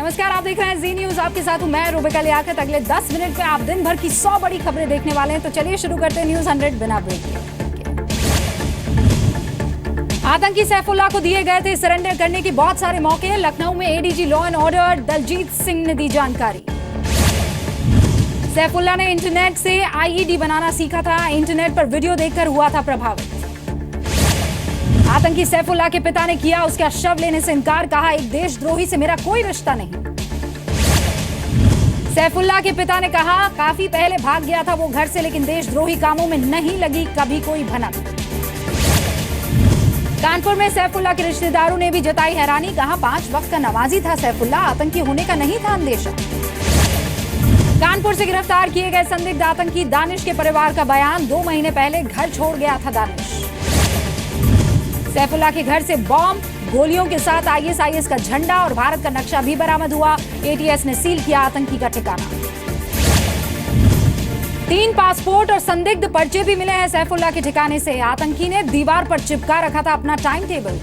नमस्कार, आप देख रहे हैं जी न्यूज। आपके साथ हूं मैं रुबिका लियाकत। अगले 10 मिनट में आप दिन भर की 100 बड़ी खबरें देखने वाले हैं। तो चलिए शुरू करते हैं न्यूज 100 बिना ब्रेक के। आतंकी सैफुल्लाह को दिए गए थे सरेंडर करने के बहुत सारे मौके। लखनऊ में ADG law and order Daljit Singh ने दी जानकारी। सैफुल्लाह ने इंटरनेट से आईईडी बनाना सीखा था। इंटरनेट पर वीडियो देखकर हुआ था प्रभावित। आतंकी सैफुल्लाह के पिता ने किया उसका शव लेने से इनकार। कहा, एक देशद्रोही से मेरा कोई रिश्ता नहीं। सैफुल्लाह के पिता ने कहा, काफी पहले भाग गया था वो घर से, लेकिन देशद्रोही कामों में नहीं लगी कभी कोई भनक। कानपुर में सैफुल्लाह के रिश्तेदारों ने भी जताई हैरानी। कहा, 5 वक्त का नमाजी था सैफुल्लाह, आतंकी होने का नहीं था अंदेशा। कानपुर से गिरफ्तार किए गए संदिग्ध आतंकी दानिश के परिवार का बयान। 2 महीने पहले घर छोड़ गया था दानिश। सैफुल्लाह के घर से बॉम्ब, गोलियों के साथ आईएसआईएस का झंडा और भारत का नक्शा भी बरामद हुआ। एटीएस ने सील किया आतंकी का ठिकाना। 3 पासपोर्ट और संदिग्ध पर्चे भी मिले हैं सैफुल्लाह के ठिकाने से। आतंकी ने दीवार पर चिपका रखा था अपना टाइम टेबल।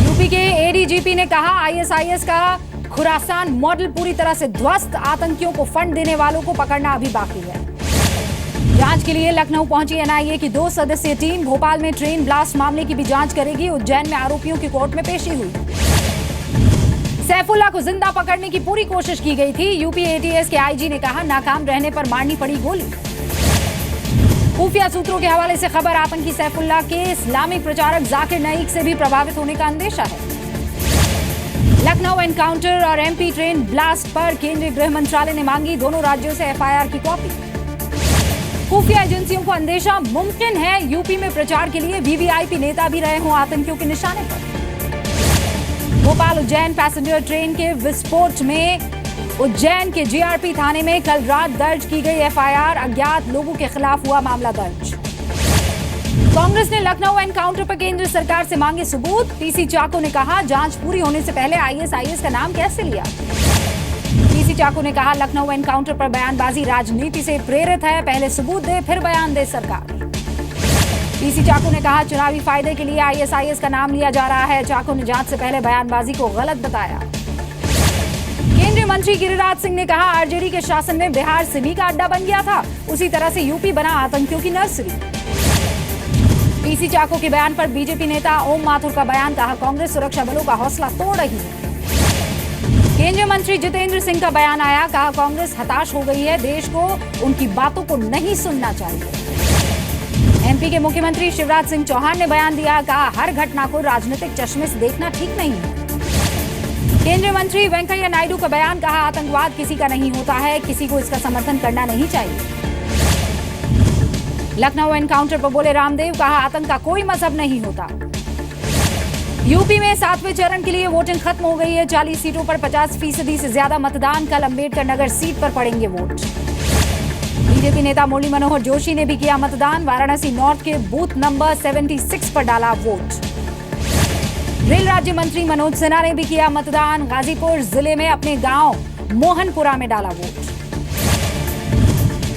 यूपी के एडीजीपी ने कहा, आईएसआईएस का खुरासान मॉडल पूरी तरह से ध्वस्त। आतंकियों को फंड देने वालों को पकड़ना अभी बाकी है। जांच के लिए लखनऊ पहुंची एनआईए की 2 सदस्यीय टीम। भोपाल में ट्रेन ब्लास्ट मामले की भी जांच करेगी। उज्जैन में आरोपियों की कोर्ट में पेशी हुई। सैफुल्लाह को जिंदा पकड़ने की पूरी कोशिश की गई थी। यूपी एटीएस के आईजी ने कहा, नाकाम रहने पर मारनी पड़ी गोली। खुफिया सूत्रों के हवाले से खबर, आतंकी सैफुल्लाह के इस्लामिक प्रचारक जाकिर नाइक से भी प्रभावित होने का अंदेशा है। लखनऊ एनकाउंटर और एमपी ट्रेन ब्लास्ट पर केंद्रीय गृह मंत्रालय ने मांगी दोनों राज्यों से एफआईआर की कॉपी। खुफिया एजेंसियों को अंदेशा, मुमकिन है यूपी में प्रचार के लिए वीवीआईपी नेता भी रहे हों आतंकियों के निशाने पर। भोपाल उज्जैन पैसेंजर ट्रेन के विस्फोट में उज्जैन के जीआरपी थाने में कल रात दर्ज की गई एफआईआर। अज्ञात लोगों के खिलाफ हुआ मामला दर्ज। कांग्रेस ने लखनऊ एनकाउंटर पर केंद्र सरकार से मांगे सबूत। पीसी चाको ने कहा, जांच पूरी होने से पहले आईएसआईएस का नाम कैसे लिया। पीसी चाको ने कहा, लखनऊ एनकाउंटर पर बयानबाजी राजनीति से प्रेरित है। पहले सबूत दे फिर बयान दे सरकार। पीसी चाको ने कहा, चुनावी फायदे के लिए आईएसआईएस का नाम लिया जा रहा है। चाको ने जांच से पहले बयानबाजी को गलत बताया। केंद्रीय मंत्री गिरिराज सिंह ने कहा, आरजेडी के शासन में बिहार सिमी का अड्डा बन गया था, उसी तरह से यूपी बना आतंकियों की नर्सरी। पीसी चाको के बयान पर बीजेपी नेता ओम माथुर का बयान। कहा, कांग्रेस सुरक्षा बलों का हौसला तोड़ रही है। केंद्रीय मंत्री जितेंद्र सिंह का बयान आया। कहा, कांग्रेस हताश हो गई है, देश को उनकी बातों को नहीं सुनना चाहिए। एमपी के मुख्यमंत्री शिवराज सिंह चौहान ने बयान दिया। कहा, हर घटना को राजनीतिक चश्मे से देखना ठीक नहीं है। केंद्रीय मंत्री वेंकैया नायडू का बयान। कहा, आतंकवाद किसी का नहीं होता है, किसी को इसका समर्थन करना नहीं चाहिए। लखनऊ एनकाउंटर पर बोले रामदेव। कहा, आतंक का कोई मजहब नहीं होता। यूपी में 7वें चरण के लिए वोटिंग खत्म हो गई है। 40 सीटों पर 50% से ज्यादा मतदान। कल अंबेडकर नगर सीट पर पड़ेंगे वोट। बीजेपी नेता मुरली मनोहर जोशी ने भी किया मतदान। वाराणसी नॉर्थ के बूथ नंबर 76 पर डाला वोट। रेल राज्य मंत्री मनोज सिन्हा ने भी किया मतदान। गाजीपुर जिले में अपने गांव मोहनपुरा में डाला वोट।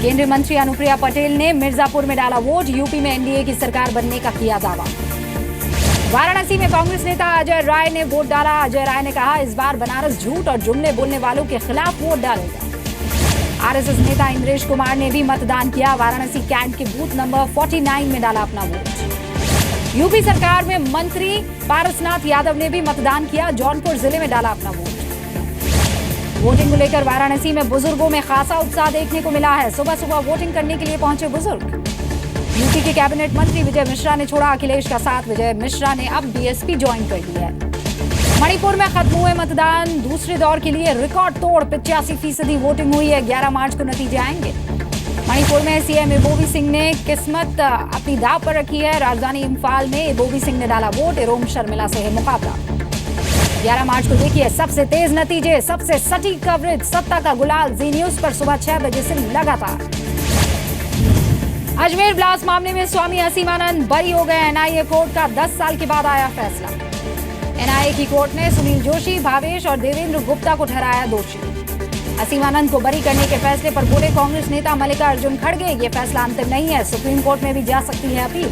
केंद्रीय मंत्री अनुप्रिया पटेल ने मिर्जापुर में डाला वोट। यूपी में एनडीए की सरकार बनने का किया दावा। वाराणसी में कांग्रेस नेता अजय राय ने वोट डाला। अजय राय ने कहा, इस बार बनारस झूठ और जुमले बोलने वालों के खिलाफ वोट डालेगा। आरएसएस नेता इंद्रेश कुमार ने भी मतदान किया। वाराणसी कैंट के बूथ नंबर 49 में डाला अपना वोट। यूपी सरकार में मंत्री पारसनाथ यादव ने भी मतदान किया। जौनपुर जिले में डाला अपना वोट। वोटिंग को लेकर वाराणसी में बुजुर्गों में खासा उत्साह देखने को मिला है। सुबह सुबह वोटिंग करने के लिए पहुंचे बुजुर्ग। यूपी के कैबिनेट मंत्री विजय मिश्रा ने छोड़ा अखिलेश का साथ। विजय मिश्रा ने अब बीएसपी ज्वाइन कर ली है। मणिपुर में खत्म हुए मतदान। दूसरे दौर के लिए रिकॉर्ड तोड़ 85% वोटिंग हुई है। 11 मार्च को नतीजे आएंगे। मणिपुर में सीएम इबोबी सिंह ने किस्मत अपनी दांव पर रखी है। राजधानी इम्फाल में इबोबी सिंह ने डाला वोट। इरोम शर्मिला से है मुकाबला। 11 मार्च को देखिए सबसे तेज नतीजे, सबसे सटीक कवरेज, सत्ता का गुलाल जी न्यूज पर सुबह 6 बजे से लगातार। अजमेर ब्लास्ट मामले में स्वामी असीमानंद बरी हो गए। एनआईए कोर्ट का 10 साल के बाद आया फैसला। एनआईए की कोर्ट ने सुनील जोशी, भावेश और देवेंद्र गुप्ता को ठहराया दोषी। असीमानंद को बरी करने के फैसले पर बोले कांग्रेस नेता मल्लिकार्जुन खड़गे, ये फैसला अंतिम नहीं है, सुप्रीम कोर्ट में भी जा सकती है अपील।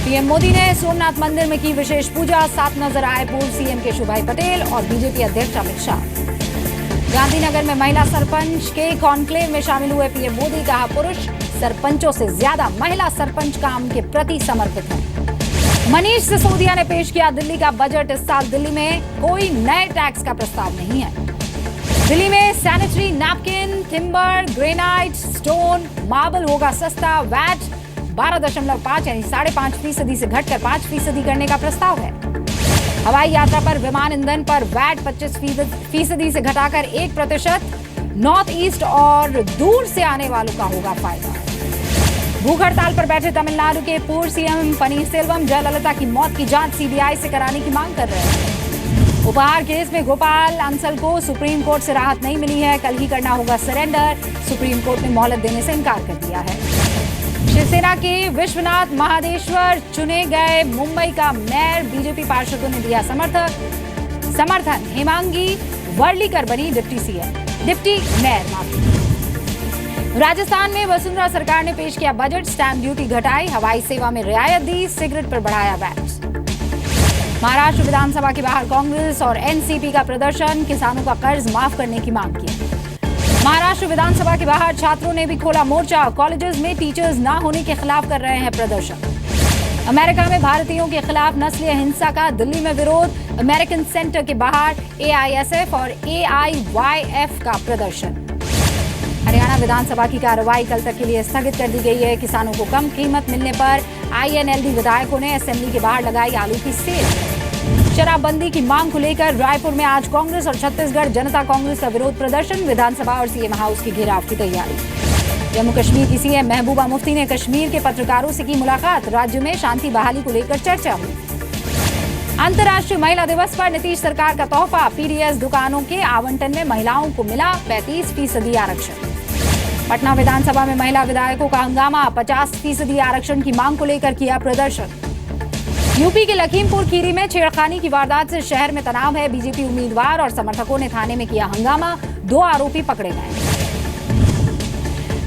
पीएम मोदी ने सोमनाथ मंदिर में की विशेष पूजा, साथ नजर आए पूर्व सीएम केशुभाई पटेल और बीजेपी अध्यक्ष अमित शाह। गांधीनगर में महिला सरपंच के कॉन्क्लेव में शामिल हुए पीएम मोदी, कहा पुरुष सरपंचों से ज्यादा महिला सरपंच काम के प्रति समर्पित हैं। मनीष सिसोदिया ने पेश किया दिल्ली का बजट। इस साल दिल्ली में कोई नए टैक्स का प्रस्ताव नहीं है। दिल्ली में sanitary napkin, timber, granite, stone, marble होगा सस्ता। वैट 12.5 यानी 5.5% से घटकर 5% करने का प्रस्ताव है। हवाई यात्रा पर विमान ईंधन पर वैट 25% से घटाकर 1%। नॉर्थ ईस्ट और दूर से आने वालों का होगा फायदा। भूख हड़ताल पर बैठे तमिलनाडु के पूर्व सीएम पनीरसेल्वम जयललिता की मौत की जांच सीबीआई से कराने की मांग कर रहे हैं। उपहार केस में गोपाल अंसल को सुप्रीम कोर्ट से राहत नहीं मिली है। कल ही करना होगा सरेंडर। सुप्रीम कोर्ट ने मोहलत देने से इनकार कर दिया है। शिवसेना के विश्वनाथ महादेश्वर चुने गए मुंबई का मेयर। बीजेपी पार्षदों ने दिया समर्थन। हेमांगी वर्लीकर बनी डिप्टी मेयर। राजस्थान में वसुंधरा सरकार ने पेश किया बजट। स्टैंप ड्यूटी घटाई, हवाई सेवा में रियायत दी, सिगरेट पर बढ़ाया वैट। महाराष्ट्र विधानसभा के बाहर कांग्रेस और एनसीपी का प्रदर्शन, किसानों का कर्ज माफ करने की मांग की। महाराष्ट्र विधानसभा के बाहर छात्रों ने भी खोला मोर्चा। कॉलेजेस में टीचर्स ना होने के खिलाफ कर रहे हैं प्रदर्शन। अमेरिका में भारतीयों के खिलाफ नस्लीय हिंसा का दिल्ली में विरोध। अमेरिकन सेंटर के बाहर एआईएसएफ और एआईवाईएफ का प्रदर्शन। हरियाणा विधानसभा की कार्रवाई कल तक के लिए स्थगित कर दी गई है। किसानों को कम कीमत मिलने पर आईएनएलडी विधायकों ने असेंबली के बाहर लगाई आलू की सेल। शराबबंदी की मांग को लेकर रायपुर में आज कांग्रेस और छत्तीसगढ़ जनता कांग्रेस का विरोध प्रदर्शन। विधानसभा और सीएम हाउस की घेराव की तैयारी। जम्मू कश्मीर की सीएम महबूबा मुफ्ती ने कश्मीर के पत्रकारों से की मुलाकात। राज्य में शांति बहाली को लेकर चर्चा हुई। अंतर्राष्ट्रीय महिला दिवस पर नीतीश सरकार का तोहफा। पीडीएस दुकानों के आवंटन में महिलाओं को मिला 35% आरक्षण। पटना विधानसभा में महिला विधायकों का हंगामा। 50% आरक्षण की मांग को लेकर किया प्रदर्शन। यूपी के लखीमपुर खीरी में छेड़खानी की वारदात से शहर में तनाव है। बीजेपी उम्मीदवार और समर्थकों ने थाने में किया हंगामा। 2 आरोपी पकड़े गए।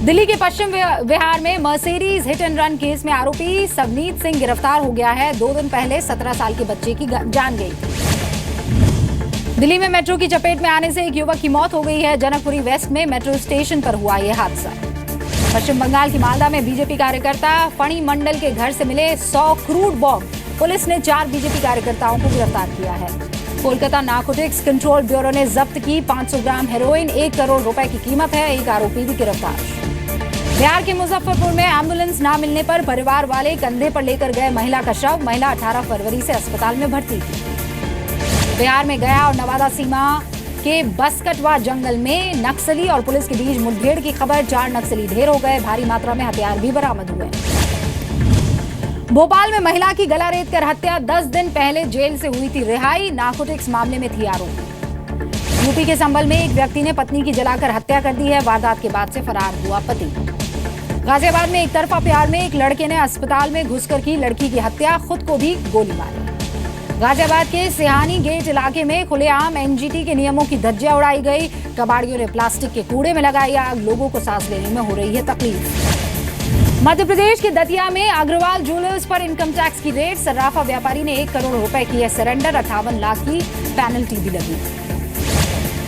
दिल्ली के पश्चिम विहार में Mercedes hit and run case में आरोपी सवनीत सिंह गिरफ्तार हो गया है। 2 दिन पहले 17 साल के बच्चे की जान गई। दिल्ली में मेट्रो की चपेट में आने से एक युवक की मौत हो गई है। जनकपुरी वेस्ट में मेट्रो स्टेशन पर हुआ यह हादसा। पश्चिम बंगाल की मालदा में बीजेपी कार्यकर्ता फणी मंडल के घर से मिले 100 क्रूड बॉम्ब। पुलिस ने 4 बीजेपी कार्यकर्ताओं को गिरफ्तार किया है। कोलकाता नारकोटिक्स कंट्रोल ब्यूरो ने जब्त की 500 ग्राम हेरोइन। 1 करोड़ रुपए की कीमत है। एक आरोपी भी गिरफ्तार। बिहार के मुजफ्फरपुर में एम्बुलेंस न मिलने पर परिवार वाले कंधे पर लेकर गए महिला का शव। महिला 18 फरवरी से अस्पताल में भर्ती थी। बिहार में गया और नवादा सीमा के बसकटवा जंगल में नक्सली और पुलिस के बीच मुठभेड़ की खबर। 4 नक्सली ढेर हो गए। भारी मात्रा में हथियार भी बरामद हुए। भोपाल में महिला की गला रेत कर हत्या। 10 दिन पहले जेल से हुई थी रिहाई। नारकोटिक्स मामले में थी आरोपी। यूपी के संभल में एक व्यक्ति ने पत्नी की जलाकर हत्या कर दी है। वारदात के बाद से फरार हुआ पति। गाजियाबाद में एक तरफा प्यार में एक लड़के ने अस्पताल में घुसकर की लड़की की हत्या। खुद को भी गोली मारी। गाजियाबाद के सिहानी गेट इलाके में खुलेआम एनजीटी के नियमों की धज्जियां उड़ाई गई। कबाड़ियों ने प्लास्टिक के कूड़े में लगाई आग। लोगों को सांस लेने में हो रही है तकलीफ। मध्य प्रदेश के दतिया में अग्रवाल ज्वेलर्स पर इनकम टैक्स की रेड। सर्राफा व्यापारी ने 1 करोड़ रुपए किए सरेंडर। 58 लाख की पेनल्टी भी लगी।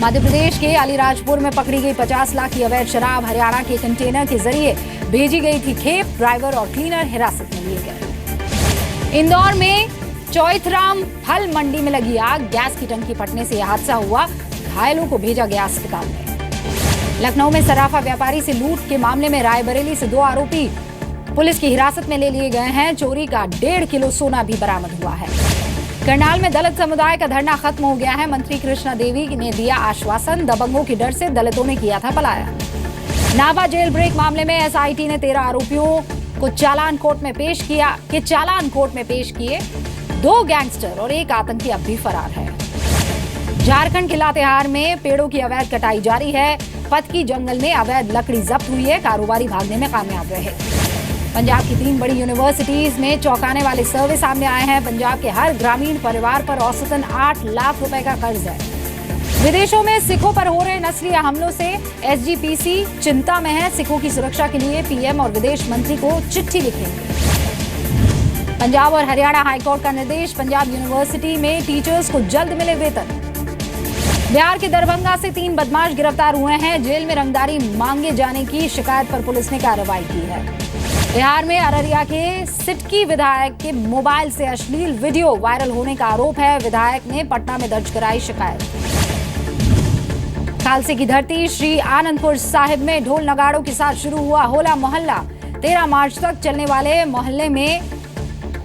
मध्य प्रदेश के अलीराजपुर में पकड़ी गई 50 लाख की अवैध शराब। हरियाणा के कंटेनर के जरिए भेजी गई थी खेप। ड्राइवर और क्लीनर हिरासत में लिए गए। इंदौर में चौइथराम फल मंडी में लगी आग। गैस की टंकी फटने से यह हादसा हुआ। घायलों को भेजा गया अस्पताल में। लखनऊ में सराफा व्यापारी से लूट के मामले में रायबरेली से 2 आरोपी पुलिस की हिरासत में ले लिए गए हैं। चोरी का 1.5 किलो सोना भी बरामद हुआ है। करनाल में दलित समुदाय का धरना खत्म हो गया है। मंत्री कृष्णा देवी ने दिया आश्वासन। दबंगों के डर से दलितों ने किया था पलायन। नाभा जेल ब्रेक मामले में एसआईटी ने 13 आरोपियों को चालान कोर्ट में पेश किए। 2 गैंगस्टर और 1 आतंकी अब भी फरार है। झारखंड के लातेहार में पेड़ों की अवैध कटाई जारी है। पतकी जंगल में अवैध लकड़ी जब्त हुई है। कारोबारी भागने में कामयाब रहे। पंजाब की 3 बड़ी यूनिवर्सिटीज में चौंकाने वाले सर्वे सामने आए हैं। पंजाब के हर ग्रामीण परिवार पर औसतन 8 लाख रुपए का कर्ज है। विदेशों में सिखों पर हो रहे नस्लीय हमलों से एसजीपीसी चिंता में है। सिखों की सुरक्षा के लिए पीएम और विदेश मंत्री को चिट्ठी लिखेंगे। पंजाब और हरियाणा हाईकोर्ट का निर्देश, पंजाब यूनिवर्सिटी में टीचर्स को जल्द मिले वेतन। बिहार के दरभंगा से 3 बदमाश गिरफ्तार हुए हैं। जेल में रंगदारी मांगे जाने की शिकायत पर पुलिस ने कार्रवाई की है। बिहार में अररिया के सिटकी विधायक के मोबाइल से अश्लील वीडियो वायरल होने का आरोप है। विधायक ने पटना में दर्ज कराई शिकायत। खालसे की धरती श्री आनंदपुर साहिब में ढोल नगाड़ों के साथ शुरू हुआ होला मोहल्ला। 13 मार्च तक चलने वाले मोहल्ले में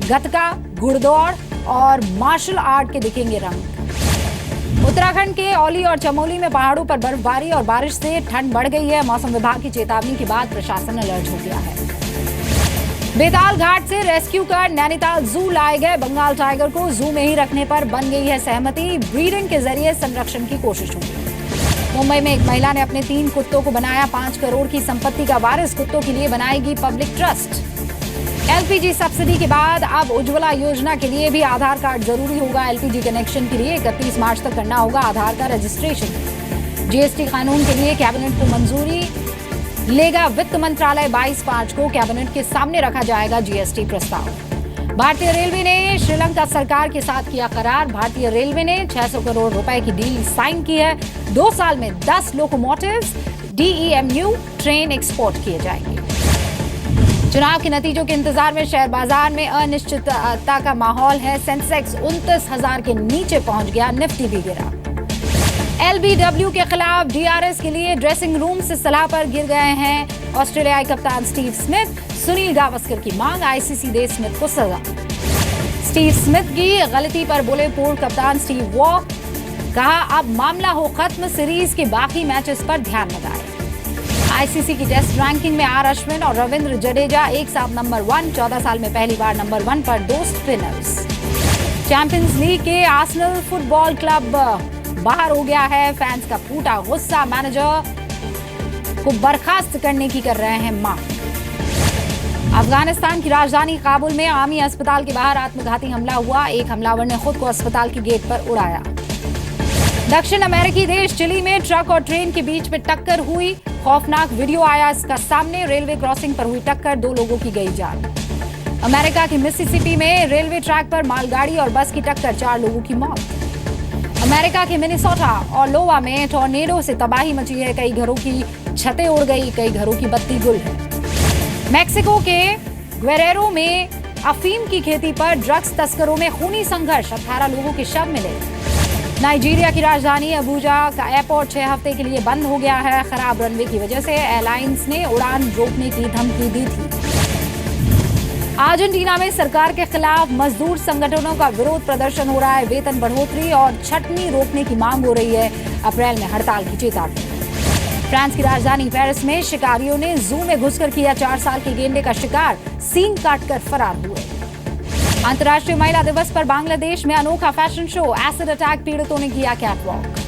गतका, घुड़दौड़ और मार्शल आर्ट के दिखेंगे रंग। उत्तराखंड के औली और चमोली में पहाड़ों पर बर्फबारी और बारिश से ठंड बढ़ गई है। मौसम विभाग की चेतावनी के बाद प्रशासन अलर्ट हो गया है। बेताल घाट से रेस्क्यू कर नैनीताल जू लाए गए बंगाल टाइगर को जू में ही रखने पर बन गई है सहमति। ब्रीडिंग के जरिए संरक्षण की कोशिश होगी। मुंबई में एक महिला ने अपने 3 कुत्तों को बनाया 5 करोड़ की संपत्ति का वारिस। कुत्तों के लिए बनाएगी पब्लिक ट्रस्ट। एलपीजी सब्सिडी के बाद अब उज्ज्वला योजना के लिए भी आधार कार्ड जरूरी होगा। एलपीजी कनेक्शन के लिए 31 मार्च तक करना होगा आधार का रजिस्ट्रेशन। जीएसटी कानून के लिए कैबिनेट को मंजूरी लेगा वित्त मंत्रालय। 22 मार्च को कैबिनेट के सामने रखा जाएगा जीएसटी प्रस्ताव। भारतीय रेलवे ने श्रीलंका सरकार के साथ किया करार। भारतीय रेलवे ने 600 करोड़ रुपए की डील साइन की है। 2 साल में 10 लोकोमोटिव्स DEMU ट्रेन एक्सपोर्ट किए जाएंगे। चुनाव के नतीजों के इंतजार में शेयर बाजार में अनिश्चितता का माहौल है। सेंसेक्स 29,000 के नीचे पहुंच गया। निफ्टी भी गिरा। LBW के खिलाफ DRS के लिए ड्रेसिंग रूम से सलाह पर गिर गए हैं ऑस्ट्रेलियाई कप्तान स्टीव स्मिथ। सुनील गावस्कर की मांग, ICC दे स्मिथ को सजा। स्टीव स्मिथ की गलती पर बोले पूर्व कप्तान स्टीव वॉ। कहा अब मामला हो खत्म, सीरीज के बाकी मैचेस पर ध्यान लगाए। ICC की टेस्ट रैंकिंग में आर अश्विन और रविंद्र जडेजा एक साथ नंबर 1। 14 साल में पहली बार नंबर 1 पर 2 स्पिनर्स। चैंपियंस लीग के आर्सेनल फुटबॉल क्लब बाहर हो गया है। फैंस का फूटा गुस्सा, मैनेजर को बर्खास्त करने की कर रहे हैं मांग। अफगानिस्तान की राजधानी काबुल में आर्मी अस्पताल के बाहर आत्मघाती हमला हुआ। एक हमलावर ने खुद को अस्पताल के गेट पर उड़ाया। दक्षिण अमेरिकी देश चिली में ट्रक और ट्रेन के बीच में टक्कर हुई। खौफनाक वीडियो आया इसका सामने। रेलवे क्रॉसिंग पर हुई टक्कर, 2 लोगों की गई जान। अमेरिका के मिसिसिपी में रेलवे ट्रैक पर मालगाड़ी और बस की टक्कर, 4 लोगों की मौत। अमेरिका के मिनेसोटा और लोवा में टॉर्नेडो से तबाही मची है। कई घरों की छतें उड़ गई, कई घरों की बत्ती गुल है। मैक्सिको के ग्वेरेरो में अफीम की खेती पर ड्रग्स तस्करों में खूनी संघर्ष, 18 लोगों के शव मिले। नाइजीरिया की राजधानी अबुजा का एयरपोर्ट 6 हफ्ते के लिए बंद हो गया है। खराब रनवे की वजह से एयरलाइंस ने उड़ान रोकने की धमकी दी थी। अर्जेंटीना में सरकार के खिलाफ मजदूर संगठनों का विरोध प्रदर्शन हो रहा है। वेतन बढ़ोतरी और छटनी रोकने की मांग हो रही है। अप्रैल में हड़ताल की चेतावनी। फ्रांस की राजधानी पेरिस में शिकारियों ने जू में घुसकर किया 4 साल के गेंडे का शिकार, सींग काटकर फरार हुए। अंतर्राष्ट्रीय महिला दिवस पर बांग्लादेश में अनोखा फैशन शो, एसिड अटैक पीड़ितों ने किया कैटवॉक।